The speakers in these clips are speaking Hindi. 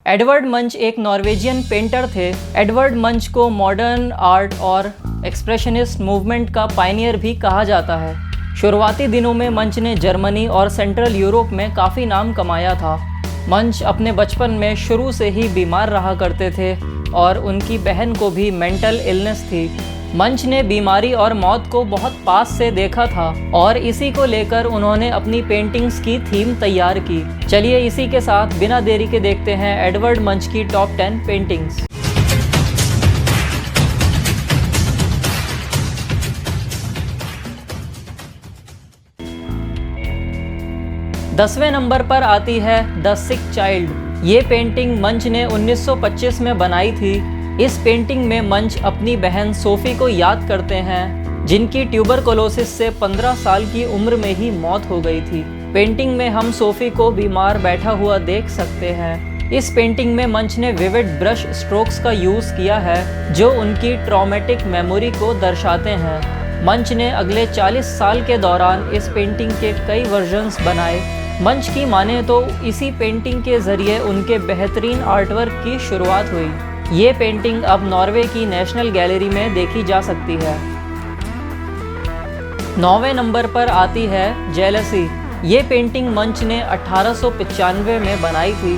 एडवर्ड मंच एक नॉर्वेजियन पेंटर थे। एडवर्ड मंच को मॉडर्न आर्ट और एक्सप्रेशनिस्ट मूवमेंट का पायनियर भी कहा जाता है। शुरुआती दिनों में मंच ने जर्मनी और सेंट्रल यूरोप में काफ़ी नाम कमाया था। मंच अपने बचपन में शुरू से ही बीमार रहा करते थे और उनकी बहन को भी मेंटल इलनेस थी। मंच ने बीमारी और मौत को बहुत पास से देखा था और इसी को लेकर उन्होंने अपनी पेंटिंग्स की थीम तैयार की। चलिए इसी के साथ बिना देरी के देखते हैं एडवर्ड मंच की टॉप 10 पेंटिंग्स। दसवें नंबर पर आती है द सिक चाइल्ड। ये पेंटिंग मंच ने 1925 में बनाई थी। इस पेंटिंग में मंच अपनी बहन सोफी को याद करते हैं, जिनकी ट्यूबरकुलोसिस से 15 साल की उम्र में ही मौत हो गई थी। पेंटिंग में हम सोफी को बीमार बैठा हुआ देख सकते हैं। इस पेंटिंग में मंच ने विविड ब्रश स्ट्रोक्स का यूज़ किया है, जो उनकी ट्रॉमेटिक मेमोरी को दर्शाते हैं। मंच ने अगले 40 साल के दौरान इस पेंटिंग के कई वर्जन्स बनाए। मंच की माने तो इसी पेंटिंग के ज़रिए उनके बेहतरीन आर्टवर्क की शुरुआत हुई। ये पेंटिंग अब नॉर्वे की नेशनल गैलरी में देखी जा सकती है। 9वें नंबर पर आती है जेलसी। ये पेंटिंग मंच ने 1895 में बनाई थी।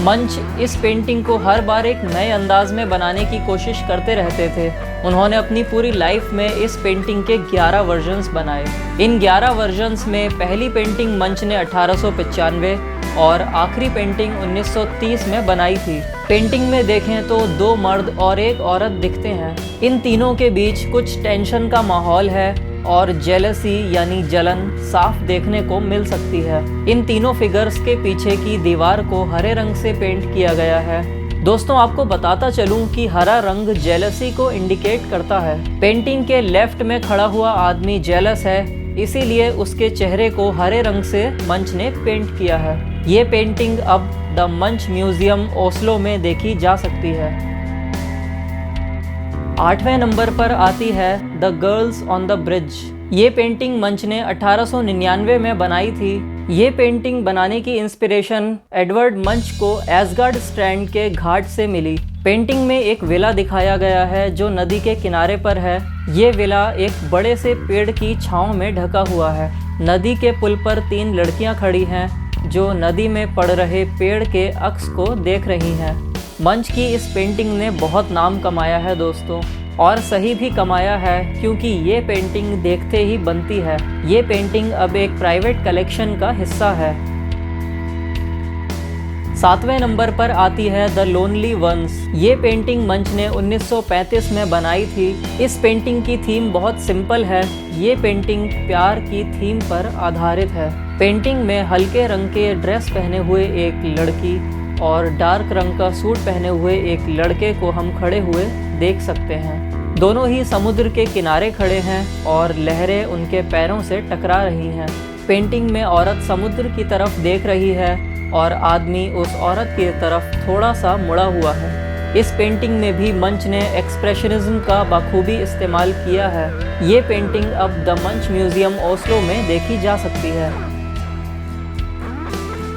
मंच इस पेंटिंग को हर बार एक नए अंदाज में बनाने की कोशिश करते रहते थे। उन्होंने अपनी पूरी लाइफ में इस पेंटिंग के 11 वर्जन्स बनाए। इन 11 वर्जन्स में पहली पेंटिंग मंच ने 1895 और आखिरी पेंटिंग 1930 में बनाई थी। पेंटिंग में देखें तो 2 मर्द और एक औरत दिखते हैं। इन तीनों के बीच कुछ टेंशन का माहौल है और जेलसी यानी जलन साफ देखने को मिल सकती है। इन तीनों फिगर्स के पीछे की दीवार को हरे रंग से पेंट किया गया है। दोस्तों, आपको बताता चलूं कि हरा रंग जेलसी को इंडिकेट करता है। पेंटिंग के लेफ्ट में खड़ा हुआ आदमी जेलस है, इसीलिए उसके चेहरे को हरे रंग से मंच ने पेंट किया है। ये पेंटिंग अब द मंच म्यूजियम ओस्लो में देखी जा सकती है। 8वें नंबर पर आती है the girls on the bridge. ये पेंटिंग मंच ने 1899 में बनाई थी। ये पेंटिंग बनाने की इंस्पिरेशन एडवर्ड मंच को एसगार्ड स्ट्रैंड के घाट से मिली। पेंटिंग में एक विला दिखाया गया है जो नदी के किनारे पर है। ये विला एक बड़े से पेड़ की छांव में ढका हुआ है। नदी के पुल पर 3 लड़कियां खड़ी हैं जो नदी में पड़ रहे पेड़ के अक्स को देख रही हैं। मंच की इस पेंटिंग ने बहुत नाम कमाया है दोस्तों, और सही भी कमाया है क्योंकि ये पेंटिंग देखते ही बनती है। ये पेंटिंग अब एक प्राइवेट कलेक्शन का हिस्सा है। 7वें नंबर पर आती है द लोनली वंस। ये पेंटिंग मंच ने 1935 में बनाई थी। इस पेंटिंग की थीम बहुत सिंपल है। ये पेंटिंग प्यार की थीम पर आधारित है। पेंटिंग में हल्के रंग के ड्रेस पहने हुए एक लड़की और डार्क रंग का सूट पहने हुए एक लड़के को हम खड़े हुए देख सकते हैं। दोनों ही समुद्र के किनारे खड़े हैं और लहरें उनके पैरों से टकरा रही हैं। पेंटिंग में औरत समुद्र की तरफ देख रही है और आदमी उस औरत की तरफ थोड़ा सा मुड़ा हुआ है। इस पेंटिंग में भी मंच ने एक्सप्रेशनिज्म का बखूबी इस्तेमाल किया है। ये पेंटिंग अब द मंच म्यूजियम ओस्लो में देखी जा सकती है।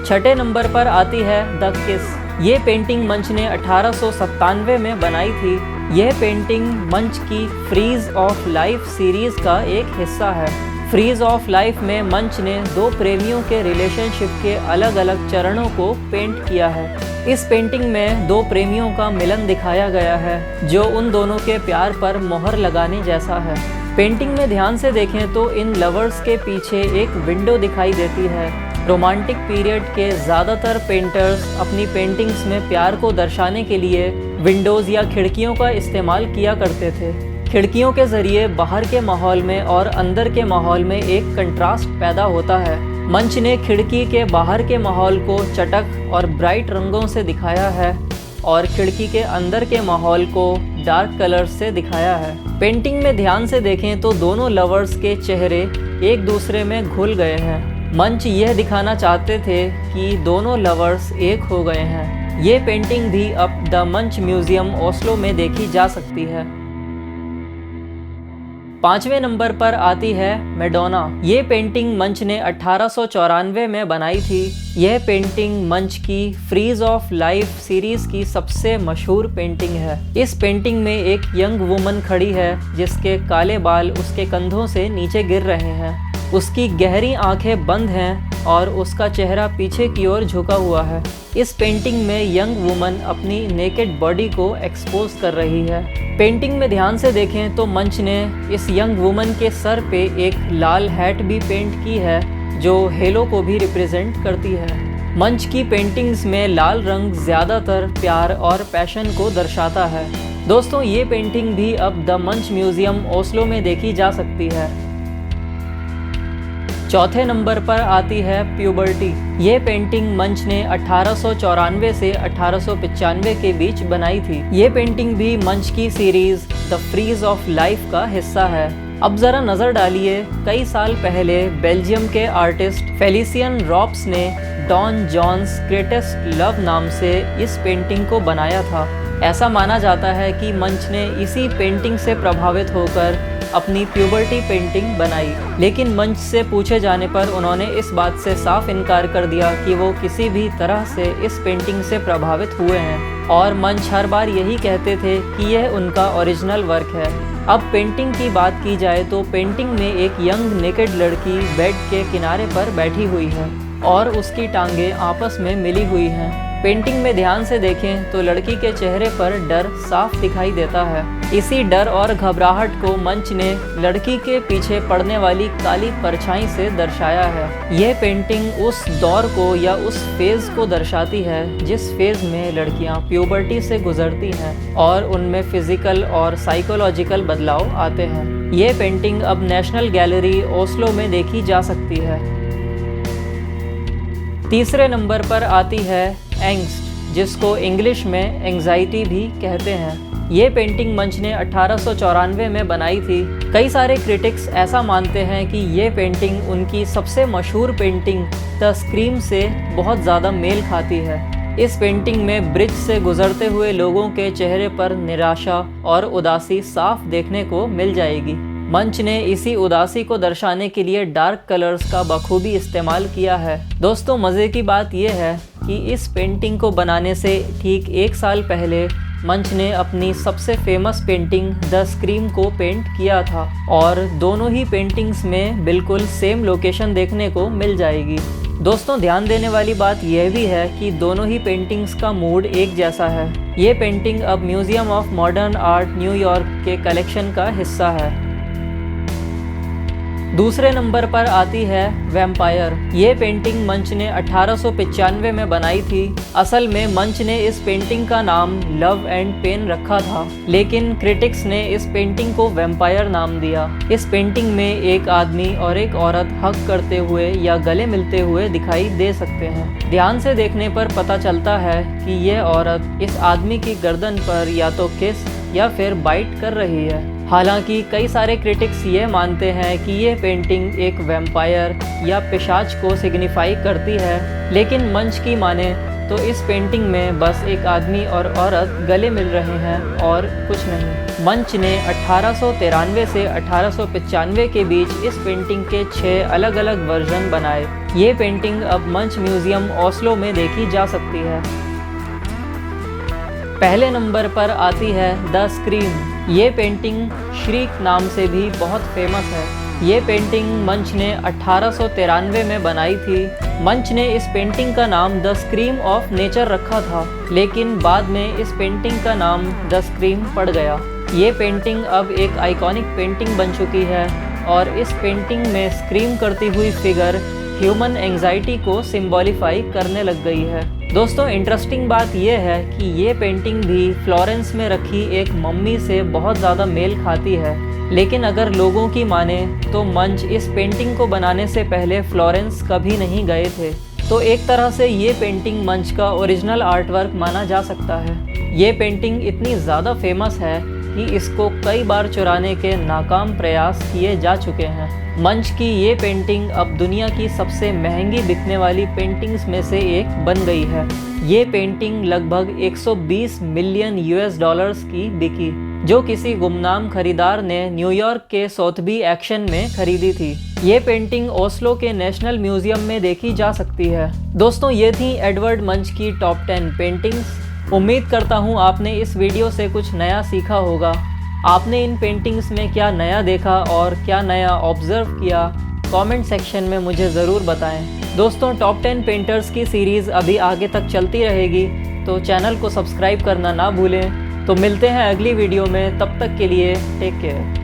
6ठे नंबर पर आती है द किस। ये पेंटिंग मंच ने 1897 में बनाई थी। यह पेंटिंग मंच की फ्रीज ऑफ लाइफ सीरीज का एक हिस्सा है। फ्रीज ऑफ लाइफ में मंच ने 2 प्रेमियों के रिलेशनशिप के अलग अलग चरणों को पेंट किया है। इस पेंटिंग में 2 प्रेमियों का मिलन दिखाया गया है, जो उन दोनों के प्यार पर मोहर लगाने जैसा है। पेंटिंग में ध्यान से देखें तो इन लवर्स के पीछे एक विंडो दिखाई देती है। रोमांटिक पीरियड के ज़्यादातर पेंटर्स अपनी पेंटिंग्स में प्यार को दर्शाने के लिए विंडोज़ या खिड़कियों का इस्तेमाल किया करते थे। खिड़कियों के ज़रिए बाहर के माहौल में और अंदर के माहौल में एक कंट्रास्ट पैदा होता है। मंच ने खिड़की के बाहर के माहौल को चटक और ब्राइट रंगों से दिखाया है और खिड़की के अंदर के माहौल को डार्क कलर्स से दिखाया है। पेंटिंग में ध्यान से देखें तो दोनों लवर्स के चेहरे एक दूसरे में घुल गए हैं। मंच यह दिखाना चाहते थे कि दोनों लवर्स एक हो गए हैं। ये पेंटिंग भी अब द मंच म्यूजियम ओस्लो में देखी जा सकती है। 5वें नंबर पर आती है मैडोना। ये पेंटिंग मंच ने 1894 में बनाई थी। यह पेंटिंग मंच की फ्रीज ऑफ लाइफ सीरीज की सबसे मशहूर पेंटिंग है। इस पेंटिंग में एक यंग वुमन खड़ी है जिसके काले बाल उसके कंधों से नीचे गिर रहे हैं। उसकी गहरी आंखें बंद हैं और उसका चेहरा पीछे की ओर झुका हुआ है। इस पेंटिंग में यंग वुमन अपनी नेकेड बॉडी को एक्सपोज कर रही है। पेंटिंग में ध्यान से देखें तो मंच ने इस यंग वुमन के सर पे एक लाल हैट भी पेंट की है जो हेलो को भी रिप्रेजेंट करती है। मंच की पेंटिंग्स में लाल रंग ज़्यादातर प्यार और पैशन को दर्शाता है। दोस्तों, ये पेंटिंग भी अब द मंच म्यूजियम ओस्लो में देखी जा सकती है। चौथे नंबर पर आती है प्यूबर्टी। ये पेंटिंग मंच ने 1894 से 1895 के बीच बनाई थी। ये पेंटिंग भी मंच की series the frieze of life का हिस्सा है। अब जरा नज़र डालिए, कई साल पहले बेल्जियम के आर्टिस्ट फेलिसियन रॉप्स ने डॉन जॉन्स ग्रेटेस्ट लव नाम से इस पेंटिंग को बनाया था। ऐसा माना जाता है कि मंच ने इसी पेंटिंग से प्रभावित होकर अपनी प्यूबर्टी पेंटिंग बनाई, लेकिन मंच से पूछे जाने पर उन्होंने इस बात से साफ इनकार कर दिया कि वो किसी भी तरह से इस पेंटिंग से प्रभावित हुए हैं और मंच हर बार यही कहते थे कि यह उनका ओरिजिनल वर्क है। अब पेंटिंग की बात की जाए तो पेंटिंग में एक यंग नेकेड लड़की बेड के किनारे पर बैठी हुई है और उसकी टांगें आपस में मिली हुई हैं। पेंटिंग में ध्यान से देखें तो लड़की के चेहरे पर डर साफ दिखाई देता है। इसी डर और घबराहट को मंच ने लड़की के पीछे पड़ने वाली काली परछाई से दर्शाया है। यह पेंटिंग उस दौर को या उस फेज को दर्शाती है जिस फेज में लड़कियां प्यूबर्टी से गुजरती हैं और उनमें फिजिकल और साइकोलॉजिकल बदलाव आते हैं। यह पेंटिंग अब नेशनल गैलरी ओस्लो में देखी जा सकती है। तीसरे नंबर पर आती है एंग्स्ट, जिसको इंग्लिश में एंग्जाइटी भी कहते हैं। ये पेंटिंग मंच ने 1894 में बनाई थी। कई सारे क्रिटिक्स ऐसा मानते हैं कि ये पेंटिंग उनकी सबसे मशहूर पेंटिंग द स्क्रीम से बहुत ज़्यादा मेल खाती है। इस पेंटिंग में ब्रिज से गुजरते हुए लोगों के चेहरे पर निराशा और उदासी साफ देखने को मिल जाएगी। मंच ने इसी उदासी को दर्शाने के लिए डार्क कलर्स का बखूबी इस्तेमाल किया है। दोस्तों, मज़े की बात यह है कि इस पेंटिंग को बनाने से ठीक 1 साल पहले मंच ने अपनी सबसे फेमस पेंटिंग द स्क्रीम को पेंट किया था और दोनों ही पेंटिंग्स में बिल्कुल सेम लोकेशन देखने को मिल जाएगी। दोस्तों, ध्यान देने वाली बात यह भी है कि दोनों ही पेंटिंग्स का मूड एक जैसा है। ये पेंटिंग अब museum of modern art New York के कलेक्शन का हिस्सा है। दूसरे नंबर पर आती है वैम्पायर। ये पेंटिंग मंच ने 1895 में बनाई थी। असल में मंच ने इस पेंटिंग का नाम लव एंड पेन रखा था, लेकिन क्रिटिक्स ने इस पेंटिंग को वैम्पायर नाम दिया। इस पेंटिंग में एक आदमी और एक औरत हग करते हुए या गले मिलते हुए दिखाई दे सकते हैं। ध्यान से देखने पर पता चलता है कि यह औरत इस आदमी की गर्दन पर या तो किस या फिर बाइट कर रही है। हालांकि कई सारे क्रिटिक्स ये मानते हैं कि ये पेंटिंग एक वैम्पायर या पिशाच को सिग्निफाई करती है, लेकिन मंच की माने तो इस पेंटिंग में बस एक आदमी और औरत गले मिल रहे हैं और कुछ नहीं। मंच ने 1893 से 1895 के बीच इस पेंटिंग के 6 अलग अलग वर्जन बनाए। ये पेंटिंग अब मंच म्यूजियम ओस्लो में देखी जा सकती है। पहले नंबर पर आती है द स्क्रीम। ये पेंटिंग श्रीक नाम से भी बहुत फेमस है। ये पेंटिंग मंच ने 1893 में बनाई थी। मंच ने इस पेंटिंग का नाम द स्क्रीम ऑफ नेचर रखा था, लेकिन बाद में इस पेंटिंग का नाम द स्क्रीम पड़ गया। ये पेंटिंग अब एक आइकॉनिक पेंटिंग बन चुकी है और इस पेंटिंग में स्क्रीम करती हुई फिगर ह्यूमन एंग्जाइटी को सिंबॉलिफाई करने लग गई है। दोस्तों, इंटरेस्टिंग बात यह है कि ये पेंटिंग भी फ्लोरेंस में रखी एक मम्मी से बहुत ज़्यादा मेल खाती है, लेकिन अगर लोगों की माने तो मंच इस पेंटिंग को बनाने से पहले फ्लोरेंस कभी नहीं गए थे। तो एक तरह से ये पेंटिंग मंच का ओरिजिनल आर्टवर्क माना जा सकता है। ये पेंटिंग इतनी ज़्यादा फेमस है कि इसको कई बार चुराने के नाकाम प्रयास किए जा चुके हैं। मंच की ये पेंटिंग अब दुनिया की सबसे महंगी बिकने वाली पेंटिंग्स में से एक बन गई है। ये पेंटिंग लगभग 120 मिलियन US डॉलर्स की बिकी। जो किसी गुमनाम खरीदार ने न्यूयॉर्क के सोथबी एक्शन में खरीदी थी। ये पेंटिंग ओस्लो के नेशनल म्यूजियम में देखी जा सकती है। दोस्तों, ये थी एडवर्ड मंच की टॉप 10 पेंटिंग्स। उम्मीद करता हूँ आपने इस वीडियो से कुछ नया सीखा होगा। आपने इन पेंटिंग्स में क्या नया देखा और क्या नया ऑब्जर्व किया, कमेंट सेक्शन में मुझे ज़रूर बताएं। दोस्तों, टॉप 10 पेंटर्स की सीरीज़ अभी आगे तक चलती रहेगी, तो चैनल को सब्सक्राइब करना ना भूलें। तो मिलते हैं अगली वीडियो में, तब तक के लिए टेक केयर।